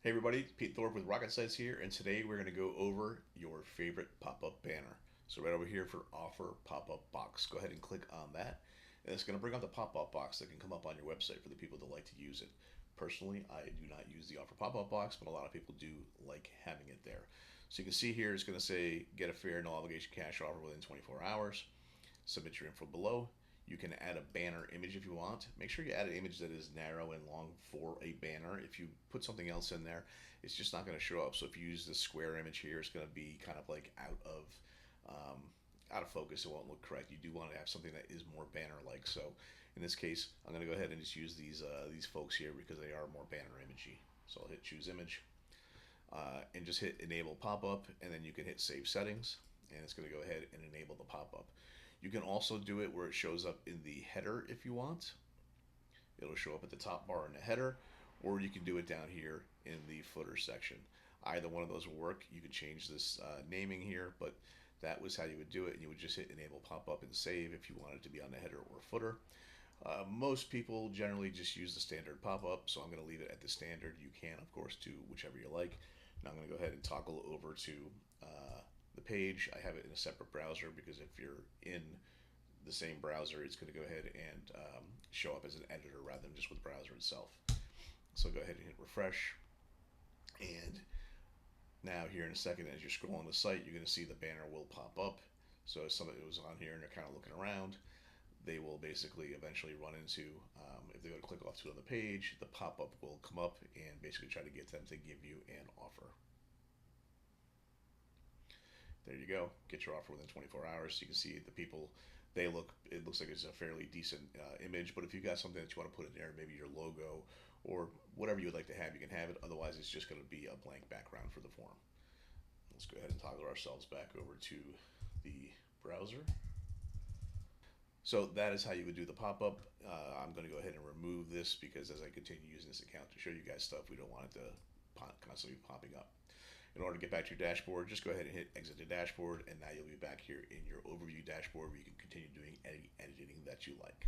Hey everybody, Pete Thorpe with RocketSites here, and today we're going to go over your favorite pop-up banner. So right over here for Offer Pop-Up Box, go ahead and click on that, and it's going to bring up the pop-up box that can come up on your website for the people that like to use it. Personally, I do not use the Offer Pop-Up Box, but a lot of people do like having it there. So you can see here it's going to say get a fair no obligation cash offer within 24 hours. Submit your info below. You can add a banner image if you want. Make sure you add an image that is narrow and long for a banner. If you put something else in there, it's just not going to show up. So if you use the square image here, it's going to be kind of like um, out of focus. It won't look correct. You do want to have something that is more banner-like. So in this case, I'm going to go ahead and just use these folks here because they are more banner imagey. So I'll hit choose image and just hit enable pop-up, and then you can hit save settings, and it's going to go ahead and enable the pop-up. You can also do it where it shows up in the header if you want. It'll show up at the top bar in the header, or you can do it down here in the footer section. Either one of those will work. You could change this naming here, but that was how you would do it. And you would just hit enable pop-up and save if you wanted to be on the header or footer. Most people generally just use the standard pop-up, so I'm going to leave it at the standard. You can, of course, do whichever you like. Now I'm going to go ahead and toggle over to the page. I have it in a separate browser because if you're in the same browser, it's going to go ahead and show up as an editor rather than just with the browser itself. So go ahead and hit refresh. And now here in a second, as you're scrolling the site, you're going to see the banner will pop up. So if somebody was on here and they're kind of looking around, they will basically eventually run into, if they go to click off to another page, the pop-up will come up and basically try to get them to give you an offer. There you go. Get your offer within 24 hours. You can see the people, it looks like it's a fairly decent image, but if you got something that you want to put in there, maybe your logo or whatever you would like to have, you can have it. Otherwise, it's just going to be a blank background for the form. Let's go ahead and toggle ourselves back over to the browser. So that is how you would do the pop-up. I'm going to go ahead and remove this because as I continue using this account to show you guys stuff, we don't want it to constantly be popping up. In order to get back to your dashboard, just go ahead and hit exit the dashboard, and now you'll be back here in your overview dashboard where you can continue doing any editing that you like.